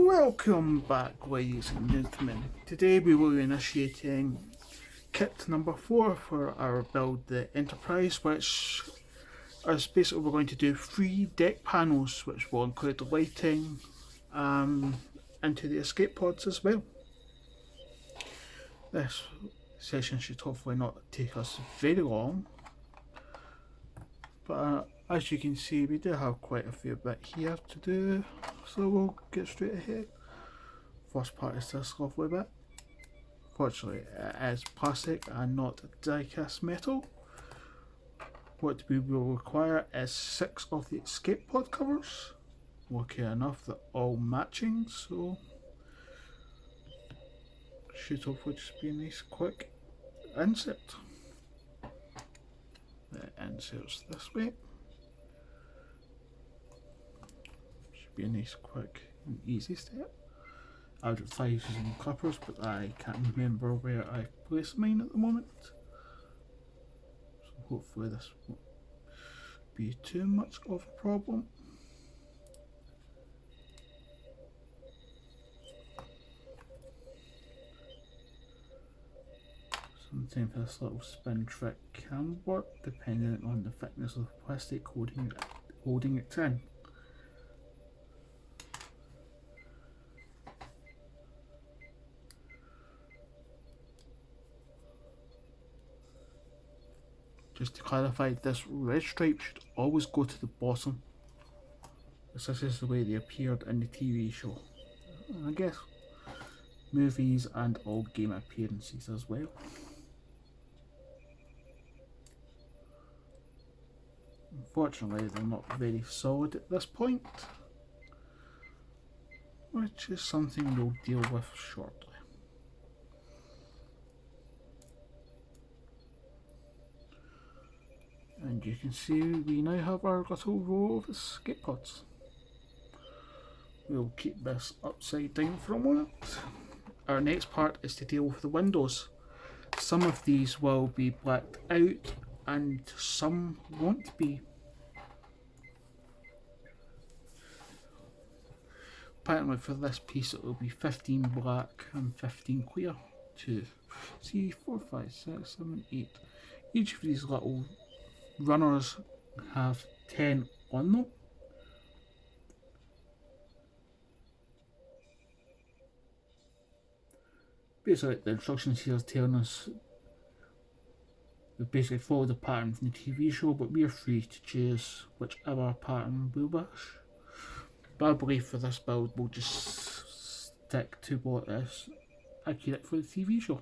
Welcome back, ladies and gentlemen. Today we will be initiating kit number 4 for our build, the Enterprise, which is basically we're going to do 3 deck panels, which will include lighting into the escape pods as well. This session should hopefully not take us very long, but as you can see, we do have quite a fair bit here to do, so we'll get straight ahead. First part is this lovely bit. Fortunately, it is plastic and not die-cast metal. What we will require is 6 of the escape pod covers. Lucky enough, they're all matching, so should hopefully just be a nice quick insert. The insert's this way. Should be a nice quick and easy step. I would advise using clippers, but I can't remember where I placed mine at the moment. So hopefully this won't be too much of a problem. Sometimes this little spin trick can work depending on the thickness of the plastic holding it in. Just to clarify, this red stripe should always go to the bottom, because this is the way they appeared in the TV show, and I guess movies and all game appearances as well. Unfortunately, they're not very solid at this point, which is something we'll deal with shortly. And you can see we now have our little row of escape pods. We'll keep this upside down for a moment. Our next part is to deal with the windows. Some of these will be blacked out and some won't be. Apparently for this piece it will be 15 black and 15 clear. 2, 3, 4, 5, 6, 7, 8. Each of these little runners have 10 on them. Basically the instructions here is telling us we basically follow the pattern from the TV show, but we are free to choose whichever pattern we wish. But I believe for this build we'll just stick to what is accurate for the TV show.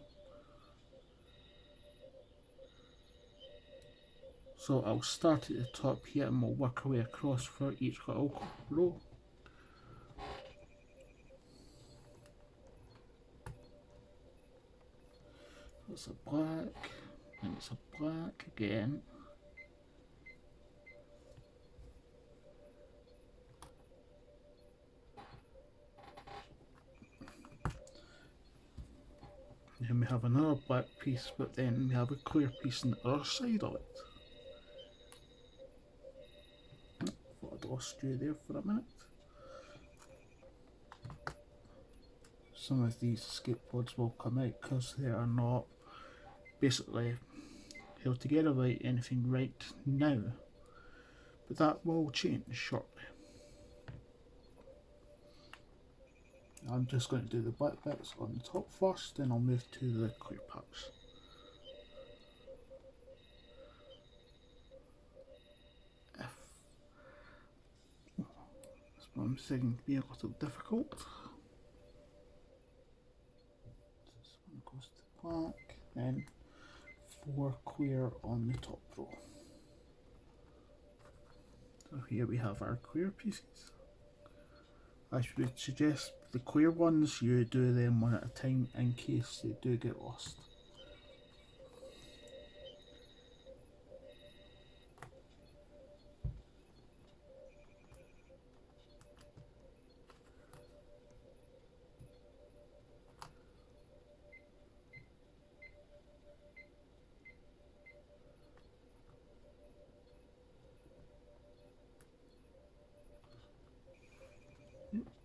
So I'll start at the top here and we'll work our way across for each little row. It's a black, and it's a black again. Then we have another black piece, but then we have a clear piece on the other side of it. Thought I'd lost you there for a minute. Some of these escape pods will come out because they are not basically held together by anything right now, but that will change shortly. I'm just going to do the black bits on the top first, then I'll move to the clear parts. This one seeming to be a little difficult. This one goes to black, then 4 clear on the top row. So here we have our clear pieces. I should suggest the clear ones you do them one at a time in case they do get lost.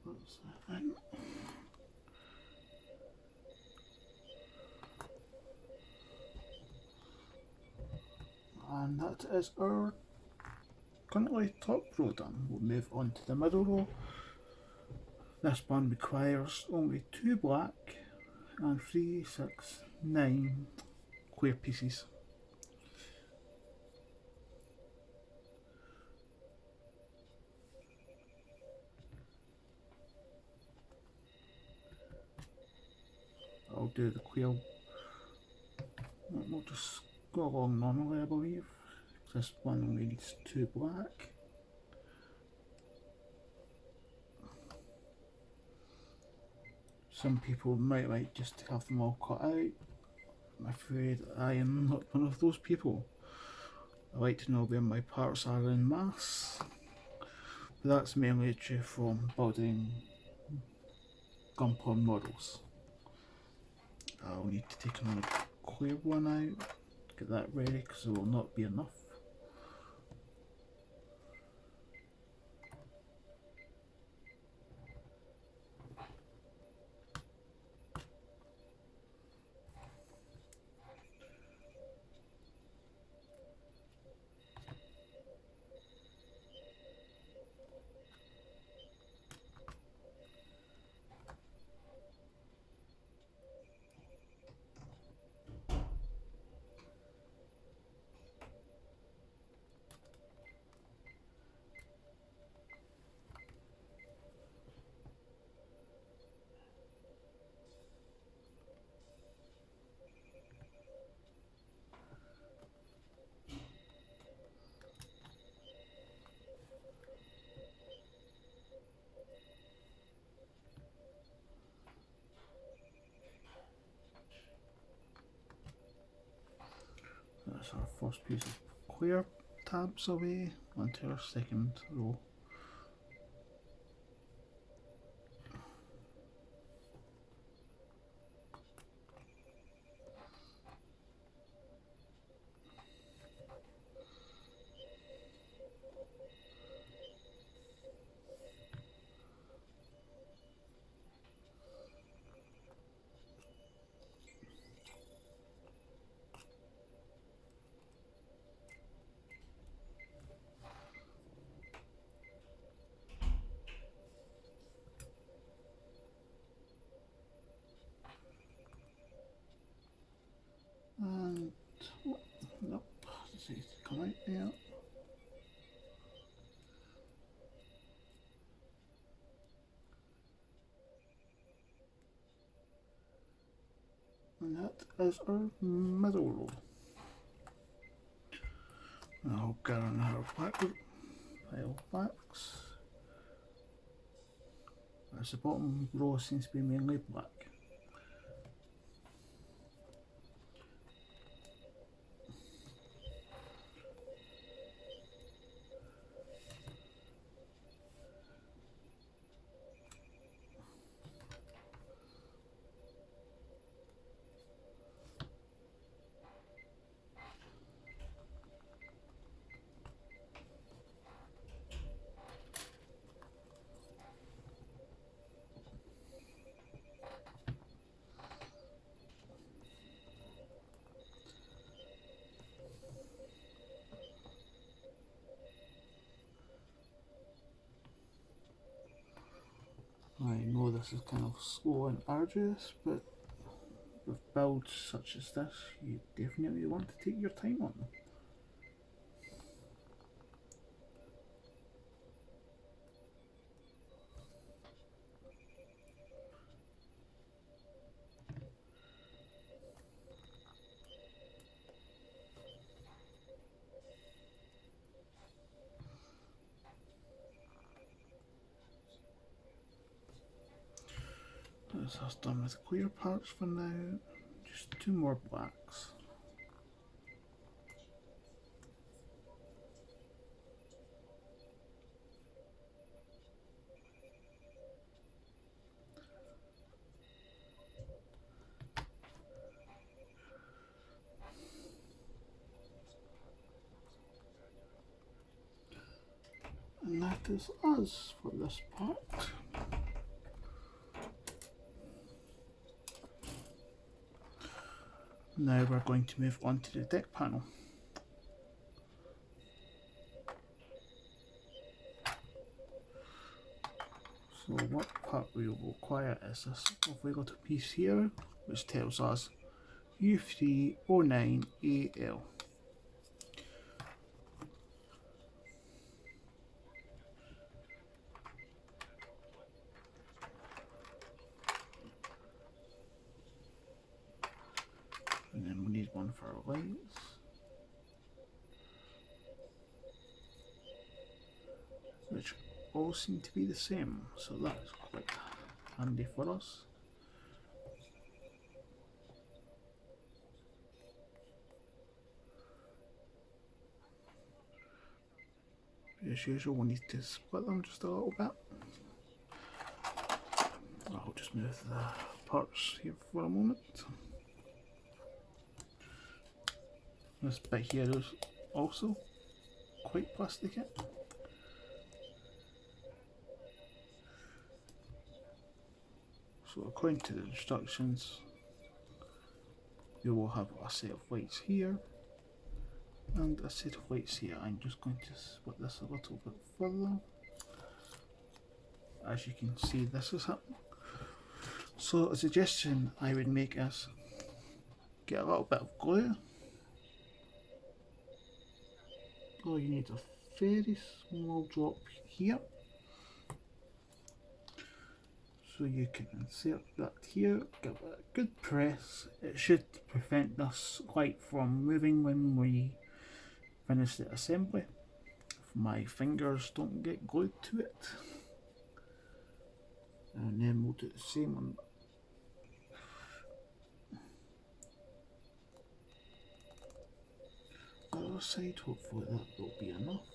That's the thing. And that is our currently top row done. We'll move on to the middle row. This one requires only 2 black and 3, 6, 9 clear pieces. I'll do the quail. We'll just go along normally, I believe. This one only needs 2 black. Some people might like just to have them all cut out. I'm afraid I am not one of those people. I like to know where my parts are in mass. But that's mainly due from building gunpowder models. I'll need to take another clear one out, get that ready because there will not be enough. That's our first piece of clear tabs away onto our second row. And nope, does it come out there? And that is our middle row. Now get on our back pile backs. As the bottom row seems to be mainly black. I know this is kind of slow and arduous, but with builds such as this, you definitely want to take your time on them. That's us done with clear parts for now. Just 2 more blacks. And that is us for this part. Now we're going to move on to the deck panel. So what part we will require is this lovely little piece here, which tells us U309AL. And then we need one for our lights. Which all seem to be the same, so that's quite handy for us. As usual, we need to split them just a little bit. I'll just move the parts here for a moment. This bit here is also quite plasticky. So according to the instructions, you will have a set of lights here and a set of lights here. I'm just going to split this a little bit further. As you can see, this is happening. So a suggestion I would make is get a little bit of glue. All you need is a very small drop here. So you can insert that here, give it a good press. It should prevent this light from moving when we finish the assembly. If my fingers don't get glued to it. And then we'll do the same on the other side. Hopefully that will be enough.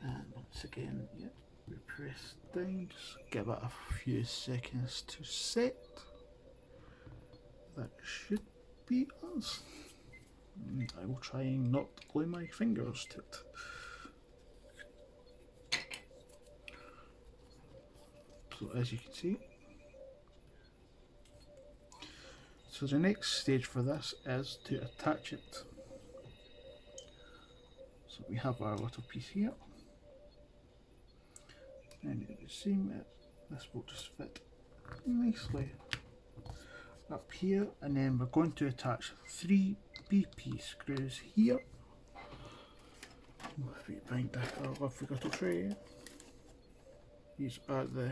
And once again, yeah, we press down, just give it a few seconds to set. That should be us. I will try and not glue my fingers to it. So as you can see, so the next stage for this is to attach it. So we have our little piece here, and you see this will just fit nicely up here, and then we're going to attach 3 BP screws here. If we find our lovely little tray, these are the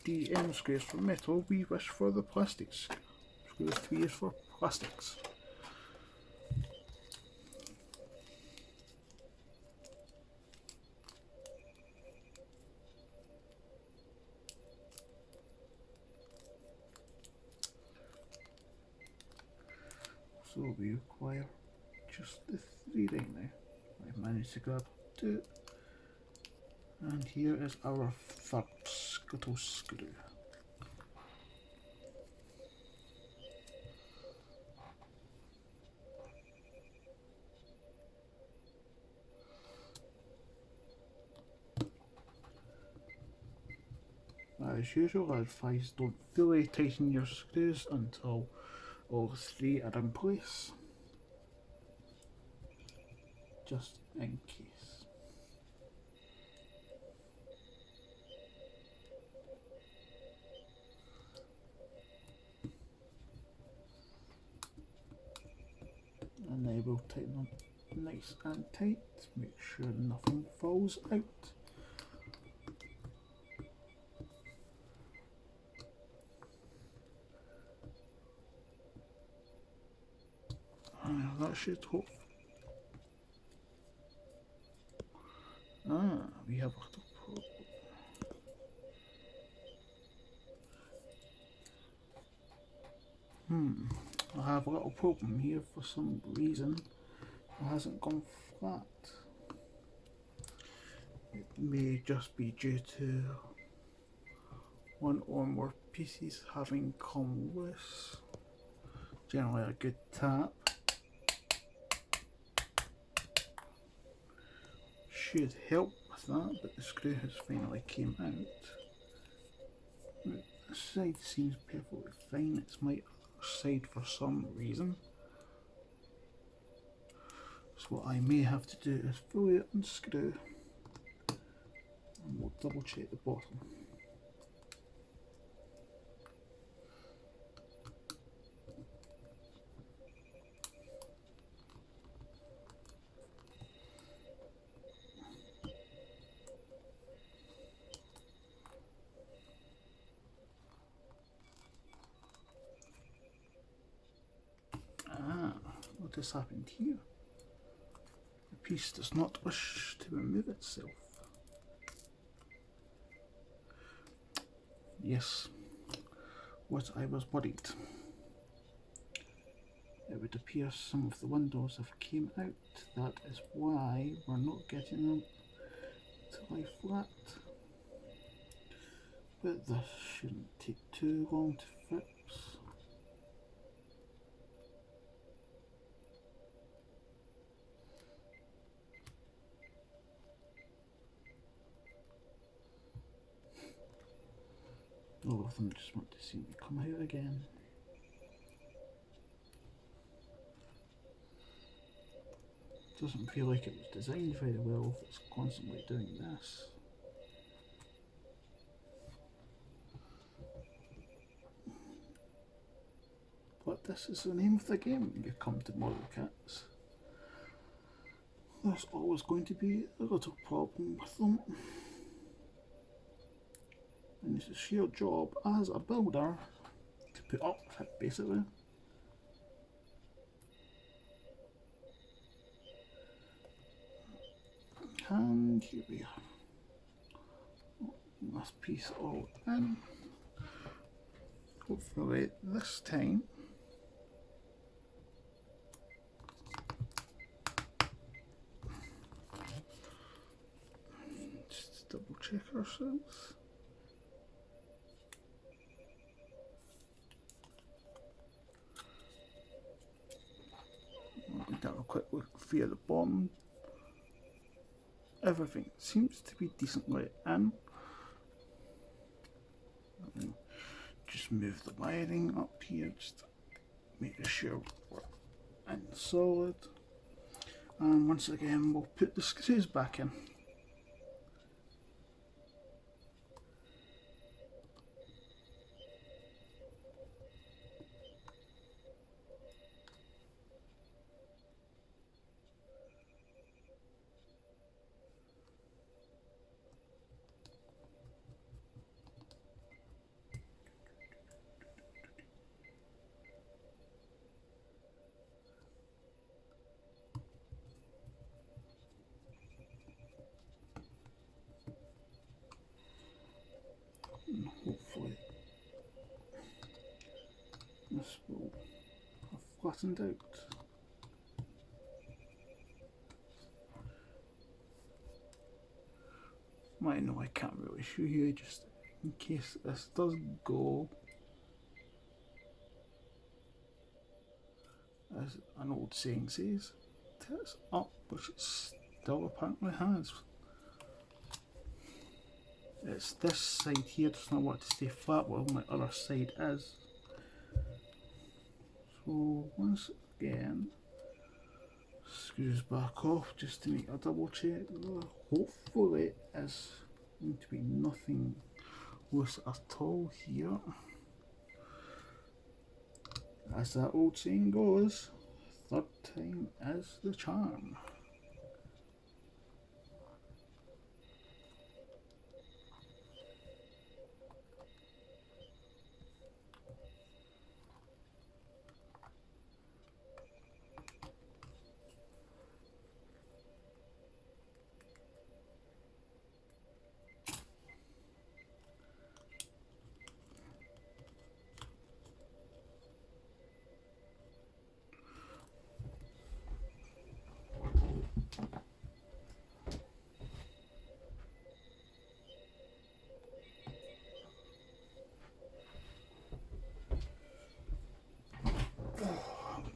DM screws for metal. We wish for the plastics screws to be used for plastics. So we require just the 3 right now. I've managed to grab 2, and here is our 3rd scuttle screw. As usual, I advise don't fully tighten your screws until all 3 are in place, just in case. And I will tighten them nice and tight, make sure nothing falls out. That should hope. We have a little problem. I have a little problem here for some reason. It hasn't gone flat. It may just be due to one or more pieces having come loose. Generally a good tap should help with that, but the screw has finally came out. The side seems perfectly fine, it's my other side for some reason. So what I may have to do is fully unscrew, and we'll double check the bottom. What has happened here? The piece does not wish to remove itself. Yes, what I was worried. It would appear some of the windows have came out. That is why we're not getting them to lie flat. But this shouldn't take too long to fix. All of them just want to see me come out again. Doesn't feel like it was designed very well if it's constantly doing this. But this is the name of the game when you come to model kits. There's always going to be a little problem with them. And it's a sheer job as a builder to put up with it, basically. And here we are. This piece all in. Hopefully this time just double check ourselves. Have a quick look via the bottom. Everything seems to be decently in. Just move the wiring up here, just making sure we're in solid. And once again, we'll put the screws back in. And hopefully this will have flattened out. I know I can't really show you, just in case this does go. As an old saying says, tits up, which it still apparently has. It's this side here does not want to stay flat while my other side is. So once again, screws back off just to make a double check. Hopefully it's going to be nothing loose at all here. As that old saying goes, third time is the charm.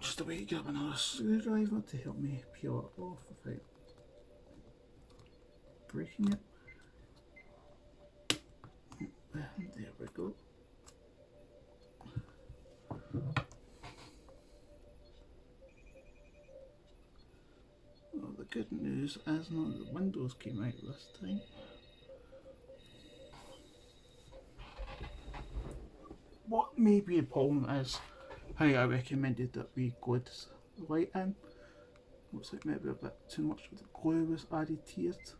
Just a way to grab another screwdriver to help me peel it off without breaking it. There we go. good news is none of the windows came out this time. What may be a problem is how I recommended that we glued the light in. Looks like maybe a bit too much of the glue was added to it.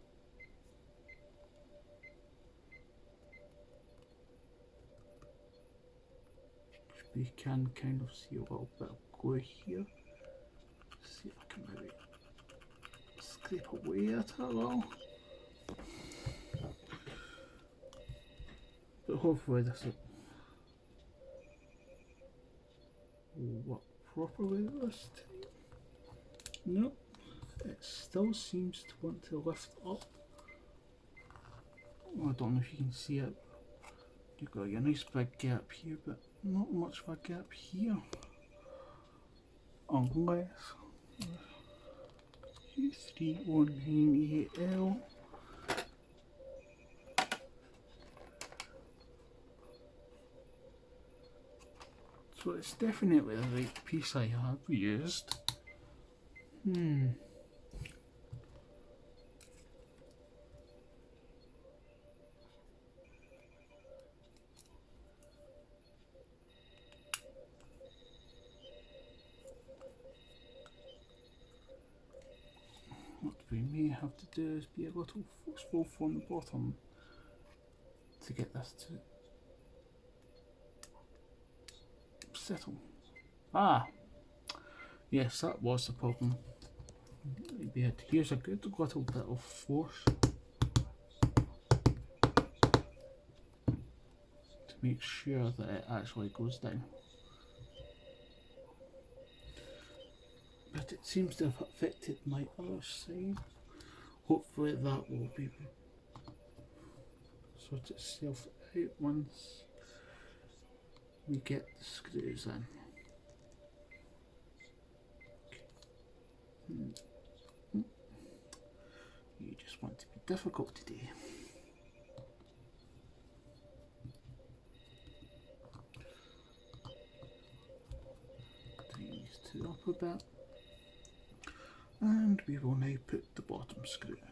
We can kind of see a little bit of glue here. See if I can maybe scrape away at it a little. But hopefully this will work properly this time. No, it still seems to want to lift up. I don't know if you can see it. You've got a nice big gap here, but not much of a gap here. Unless U319AL. So it's definitely the right piece I have used. What we may have to do is be a little forceful from the bottom to get this to settle. Ah, yes, that was the problem. We had to use a good little bit of force to make sure that it actually goes down. But it seems to have affected my other side. Hopefully that will be sort itself out once we get the screws in. You just want to be difficult today. Tighten these two up a bit. And we will now put the bottom screw in.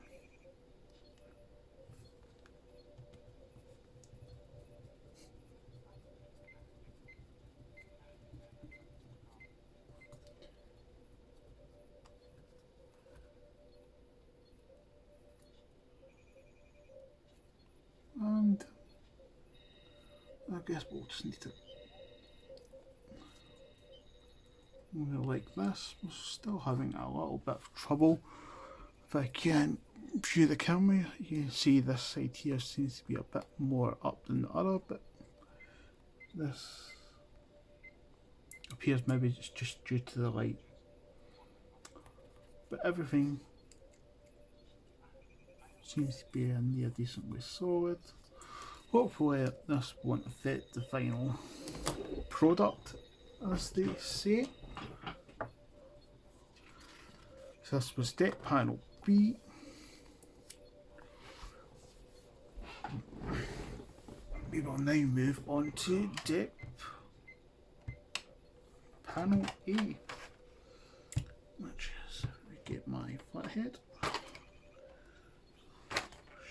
And I guess we'll just need to like this. We're still having a little bit of trouble. If I can view the camera, you can see this side here seems to be a bit more up than the other, but this appears maybe it's just due to the light. But everything seems to be in there decently solid. Hopefully this won't affect the final product, as they say. So this was deck panel B. We will now move on to deck panel A, which is, if we get my flathead,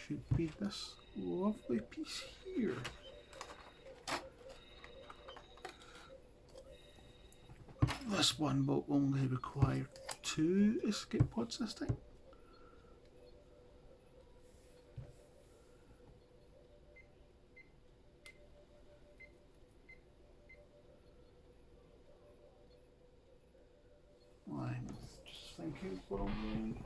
should be this lovely piece here. This one will only require 2 escape pods this time. I'm just thinking for a moment.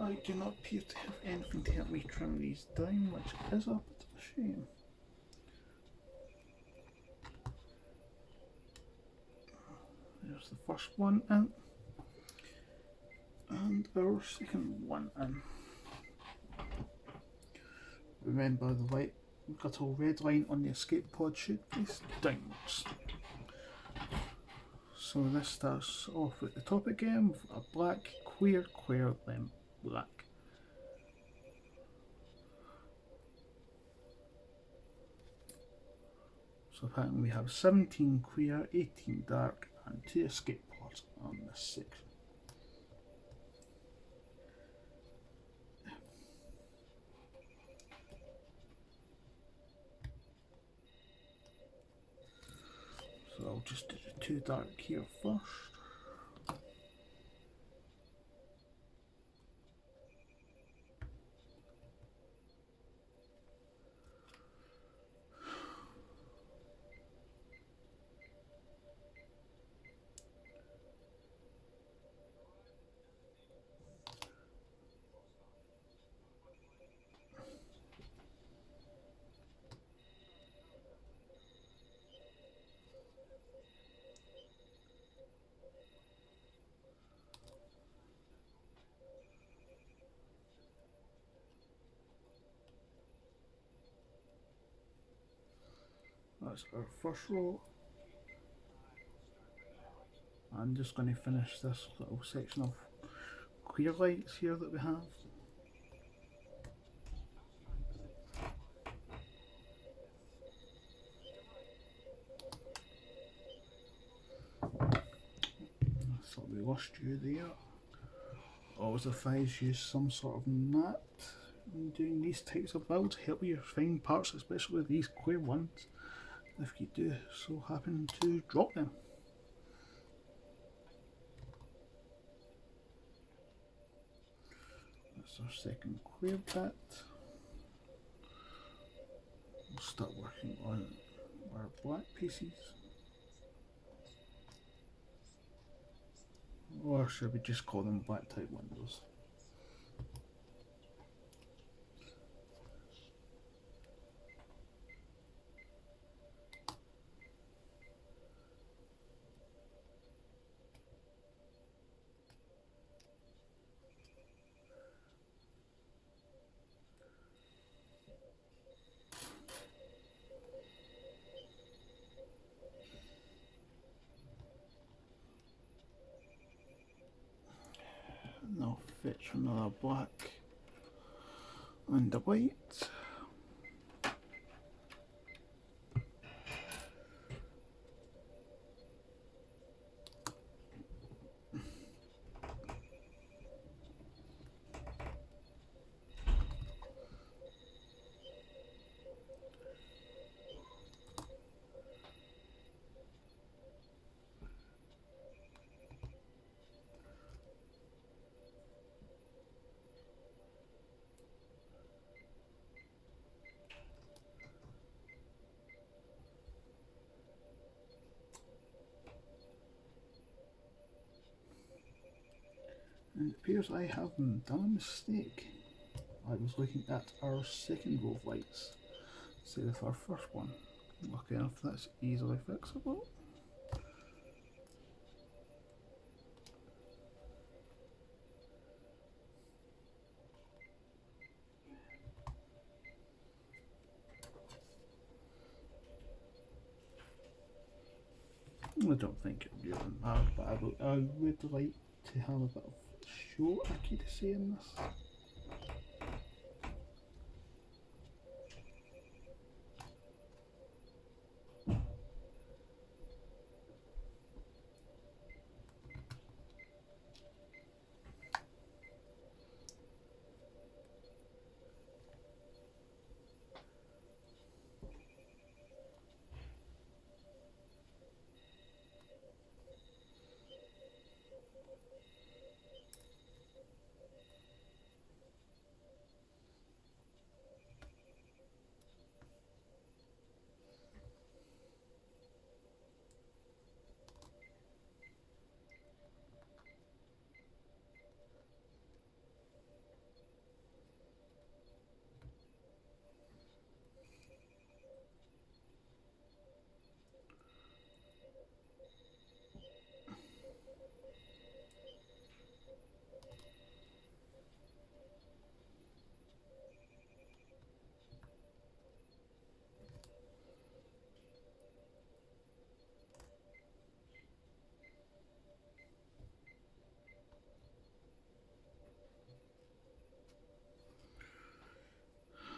I do not appear to have anything to help me trim these down, which is a bit of a shame. There's the first one in, and our second one in. Remember, the white got a red line on the escape pod should face downwards. So this starts off at the top again with a black, clear, then black. So apparently we have 17 clear, 18 dark and 2 escape pods on this section. So I'll just do the 2 dark here first. That's our first row. I'm just going to finish this little section of clear lights here that we have. So we lost you there. Always advise use some sort of mat when doing these types of builds to help you find parts, especially these clear ones, if you do so happen to drop them. That's our second clear bit. We'll start working on our black pieces. Or should we just call them black type windows? And I'll fetch another black and a white. And it appears I have done a mistake. I was looking at our second row of lights instead of our first one. Lucky enough that's easily fixable. I don't think it really matters, but I would like to have a bit of show accuracy in this.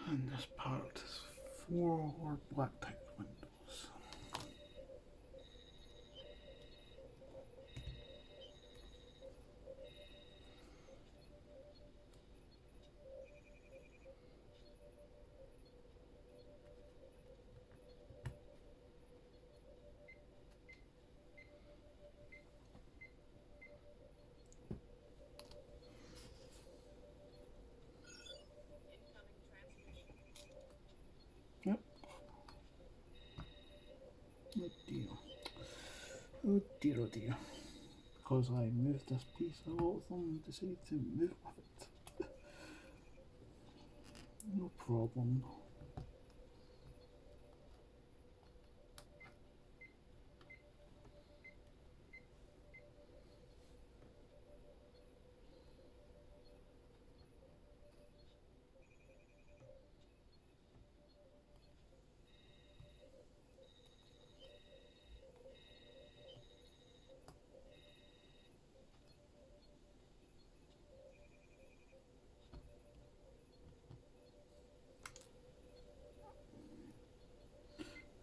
And this part is 4 black type windows. Oh dear, because I moved this piece, a lot of them decide to move with it. No problem.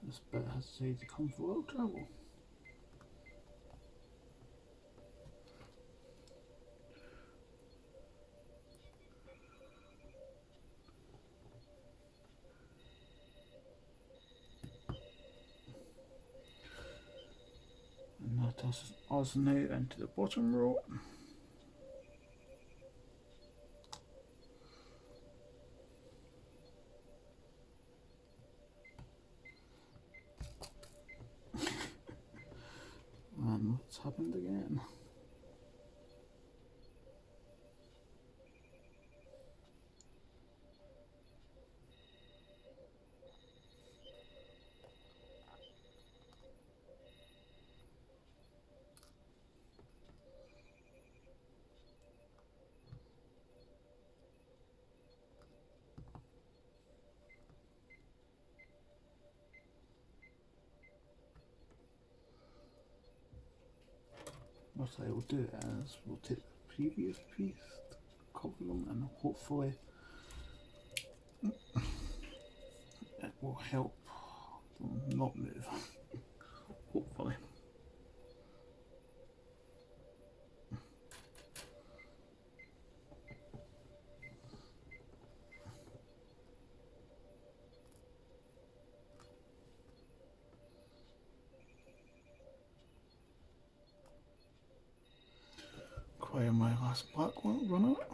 This bit has decided to come for a little travel. And that is us now into the bottom row. And what's happened again? What I will do is we'll take the previous piece, cover them, and hopefully it will help them not move. Hopefully. Acquire my last black one, run out.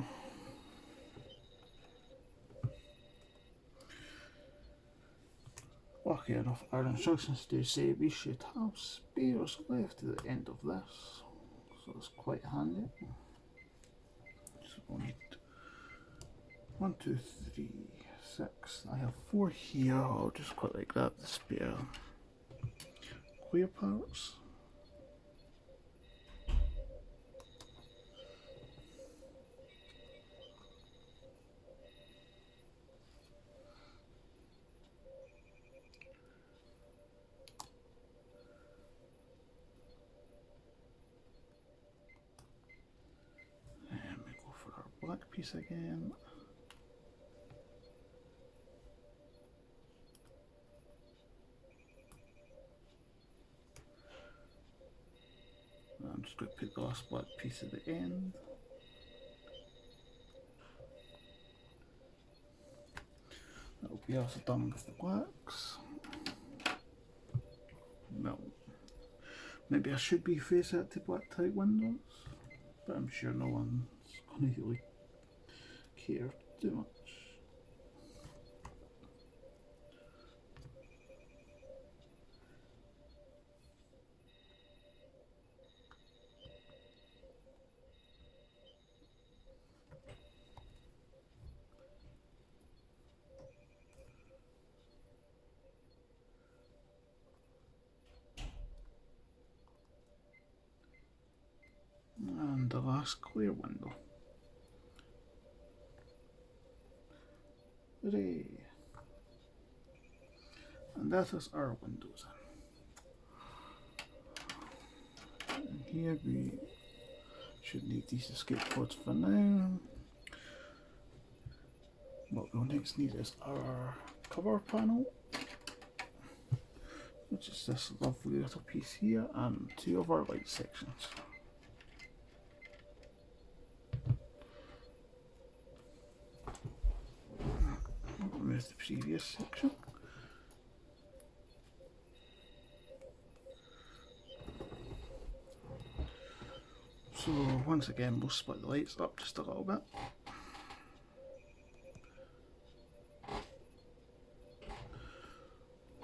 Lucky enough, our instructions do say we should have spares left to the end of this, so it's quite handy. So we'll need 1, 2, 3, 6. I have 4 here. I'll just quickly grab the spare clear parts. Black piece again. I'm just going to put the last black piece at the end. That'll be also done with the blacks. No. Maybe I should be face out to black type windows, but I'm sure no one's going to really care too much. And the last clear window. Hooray! And that is our windows. And here we should leave these escape pods for now. What we'll next need is our cover panel, which is this lovely little piece here, and 2 of our light sections. Remove the previous section. So once again we'll split the lights up just a little bit.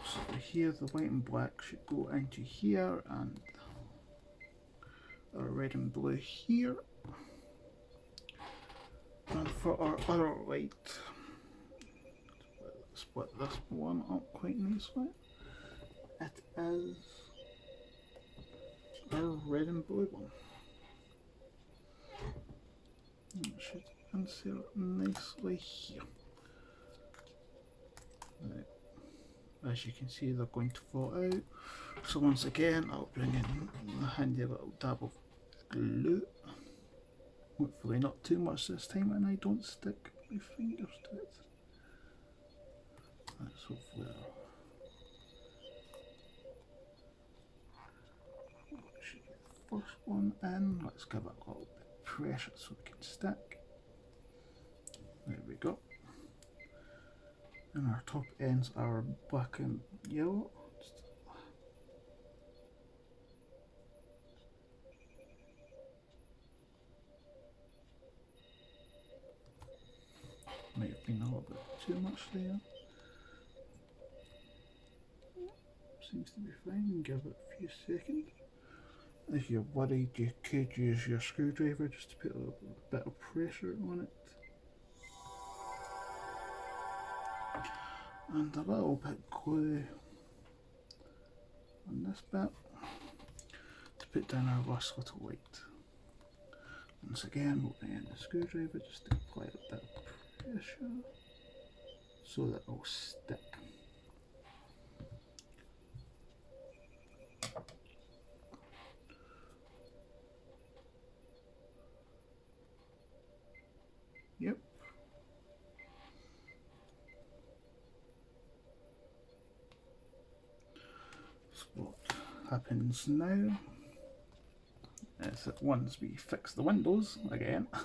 So here the white and black should go into here, and our red and blue here. And for our other light, split this one up quite nicely. It is our red and blue one. And it should insert nicely here. Right. As you can see, they're going to fall out. So once again, I'll bring in the handy little dab of glue. Hopefully not too much this time and I don't stick my fingers to it. Let's hopefully should get the first one in. Let's give it a little bit of pressure so it can stick. There we go. And our top ends are black and yellow. Might have been a little bit too much there. Seems to be fine. Give it a few seconds. If you're worried, you could use your screwdriver just to put a little bit of pressure on it. And a little bit of glue on this bit to put down our last little light. Once again, we'll bring in the screwdriver just to apply a bit of pressure so that it will stick. Yep. So what happens now is that once we fix the windows again, that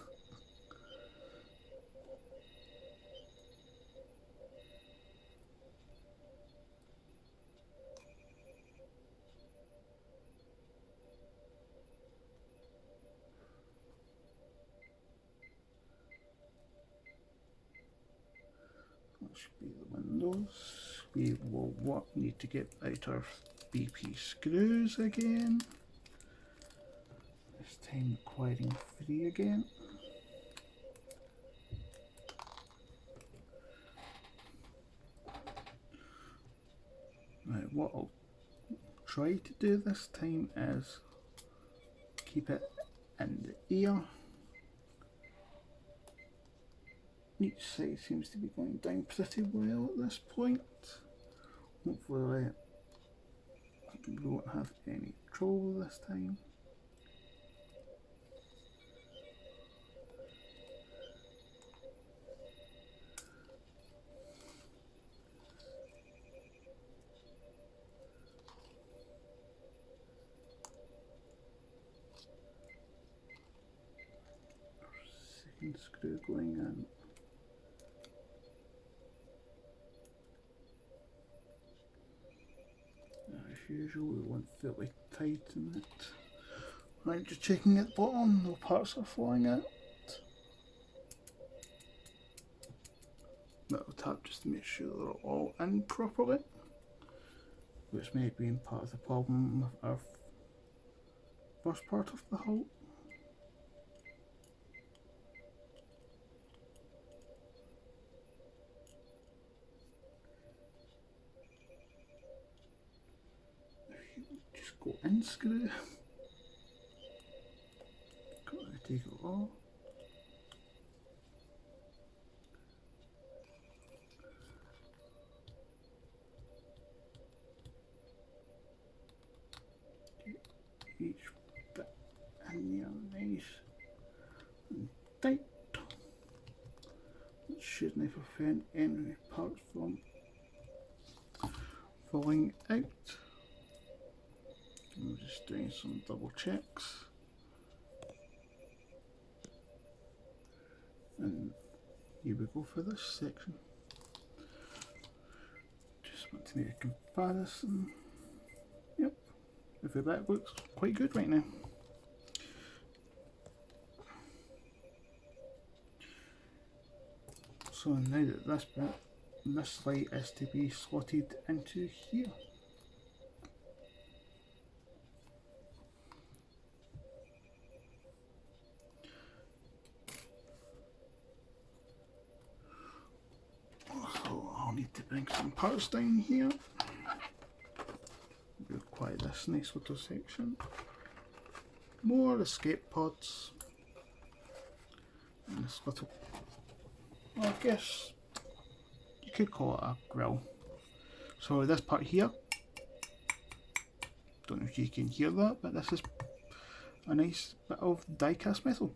should be the windows. We will need to get out our BP screws again. This time requiring 3 again. Now what I'll try to do this time is keep it in the ear. Each side seems to be going down pretty well at this point. Hopefully we won't have any trouble this time. Second screw going in. As usual, we want fairly tighten it. Right, just checking at the bottom, no parts are flying out. Little tap just to make sure they're all in properly, which may have been part of the problem with our first part of the hull. Just go in screw. Got to take it off. Get each bit in there nice and tight. It shouldn't prevent any parts from falling out. I'm just doing some double checks, and here we go for this section. Just want to make a comparison. Yep, every bit looks quite good right now. So now that this light is to be slotted into here. to bring some parts down here. We require this nice little section. More escape pods. And this little, well, I guess you could call it a grill. So this part here, don't know if you can hear that, but this is a nice bit of die cast metal.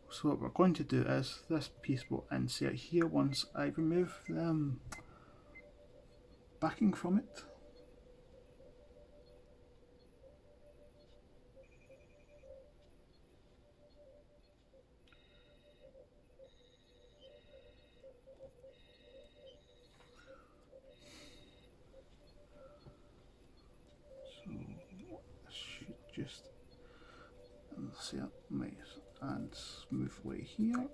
So what we're going to do is this piece will insert here once I remove the backing from it. So I should just insert nice and smooth way here.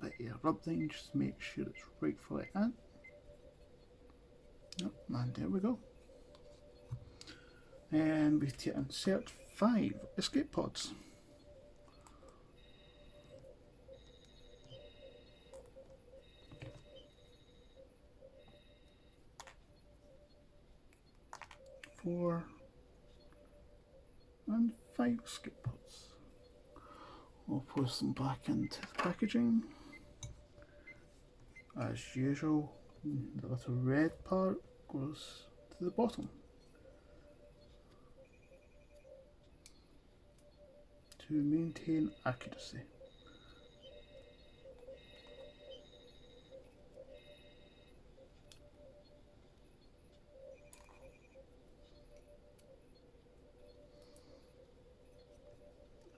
Bit of rub down just to make sure it's rightfully in. Yep, and there we go. And we to insert 5 escape pods. Four and 5 escape pods. We'll post them back into the packaging. As usual, the little red part goes to the bottom to maintain accuracy.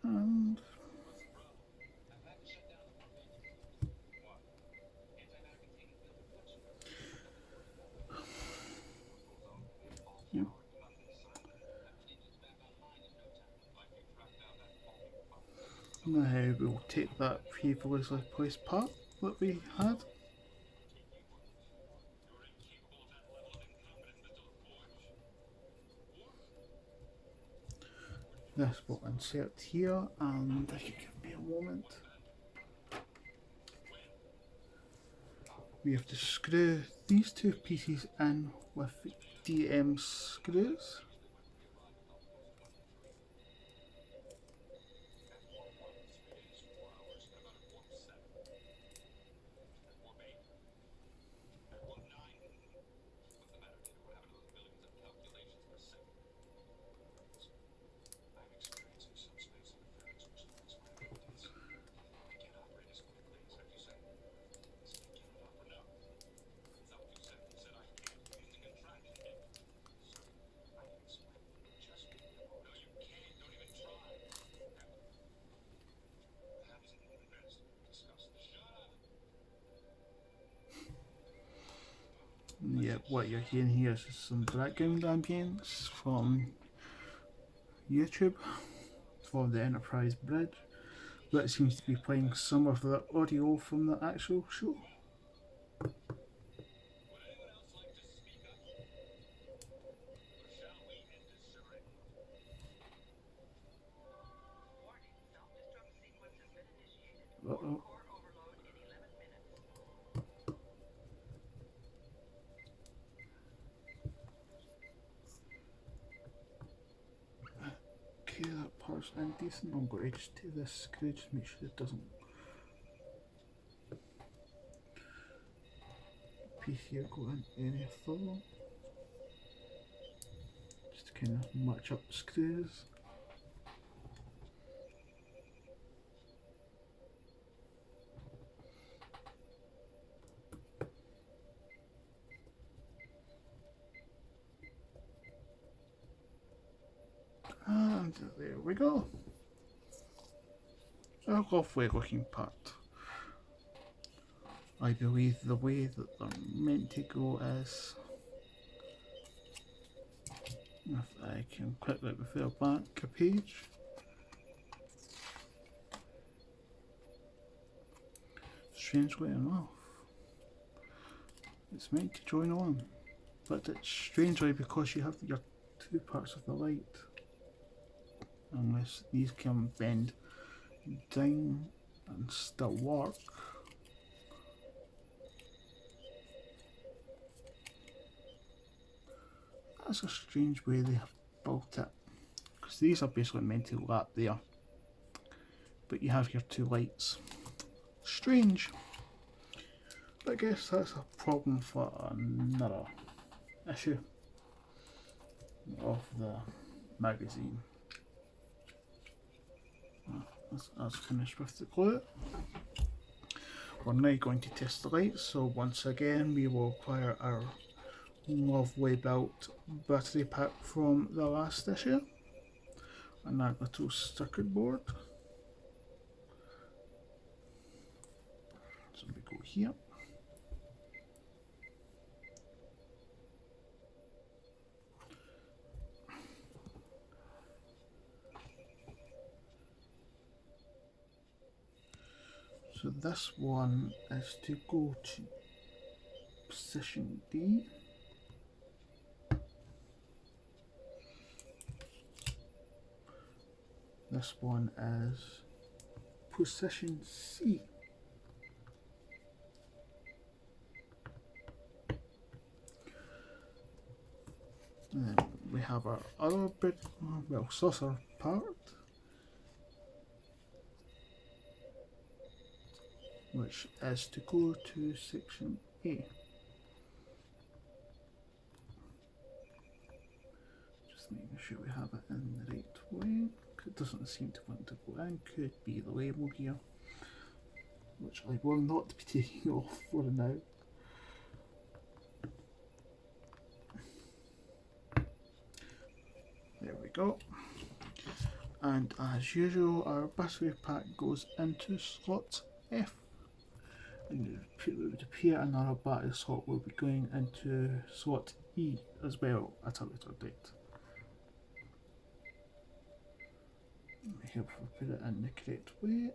And yeah. Now we'll take that previously placed part that we had. This will insert here, and if you give me a moment, we have to screw these 2 pieces in with DM screws. Yeah, what you're hearing here is some background ambience from YouTube for the Enterprise Bridge, but it seems to be playing some of the audio from the actual show. Uh-oh. Okay, that part's indecent. I'm going to just take this screw, just make sure it doesn't piece here go in any further. Just to kind of match up the screws. And there we go. A halfway looking part. I believe the way that they're meant to go is, if I can quickly refer back a page, strangely enough, it's meant to join on, but it's strangely because you have your 2 parts of the light, unless these can bend down and still work. That's a strange way they have built it, because these are basically meant to lap there, but you have your two lights. Strange. But I guess that's a problem for another issue of the magazine. That's finished with the glue. We're now going to test the lights, so once again we will acquire our lovely built battery pack from the last issue and that little circuit board. So we go here. So this one is to go to position D. This one is position C. And then we have our other bit, well, saucer part, which is to go to section A. Just making sure we have it in the right way. It doesn't seem to want to go in. Could be the label here, which I will not be taking off for now. There we go. And as usual, our battery pack goes into slot F. And it would appear another battery slot will be going into slot E as well at a later date. Here we put it in the correct way.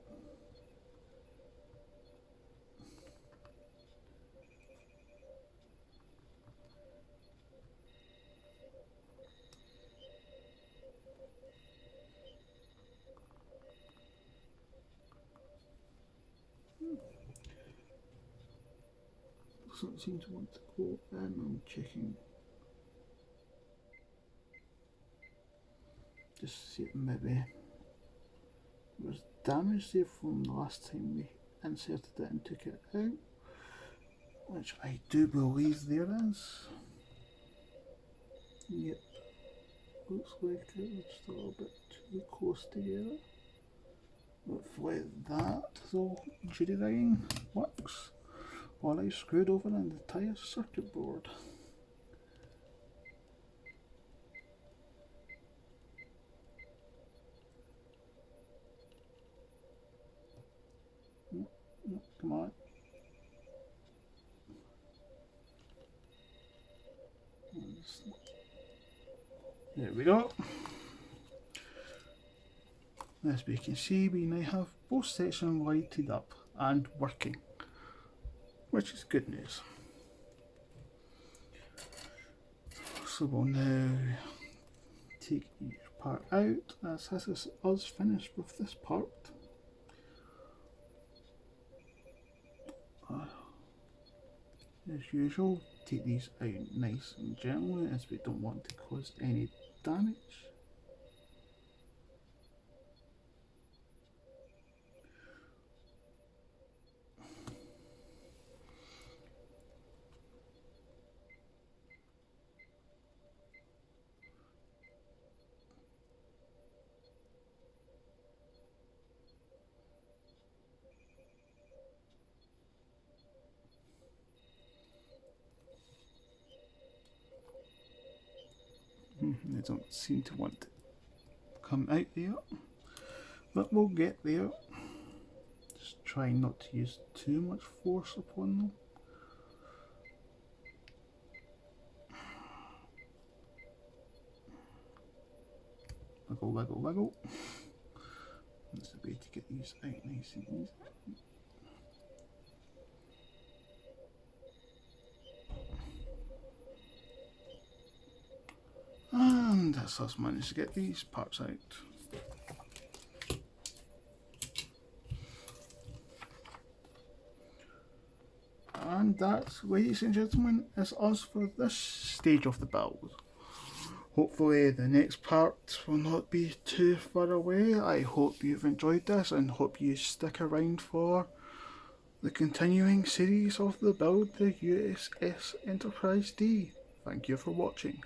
Doesn't seem to want to go in. I'm checking. Just see if maybe there was damage there from the last time we inserted it and took it out, which I do believe there is. Yep, looks like it was still a little bit too close together. Hopefully that, though, jury rigging works. While I screwed over in the entire circuit board. Come on. There we go. As we can see, we now have both sections lighted up and working, which is good news. So we'll now take each part out. This is us finished with this part. As usual, take these out nice and gently as we don't want to cause any damage. They don't seem to want to come out there, but we'll get there. Just try not to use too much force upon them. Wiggle, wiggle, wiggle. That's the way to get these out nice and easy. And that's us managed to get these parts out. And that, ladies and gentlemen, is us for this stage of the build. Hopefully the next part will not be too far away. I hope you've enjoyed this and hope you stick around for the continuing series of the Build the USS Enterprise D. Thank you for watching.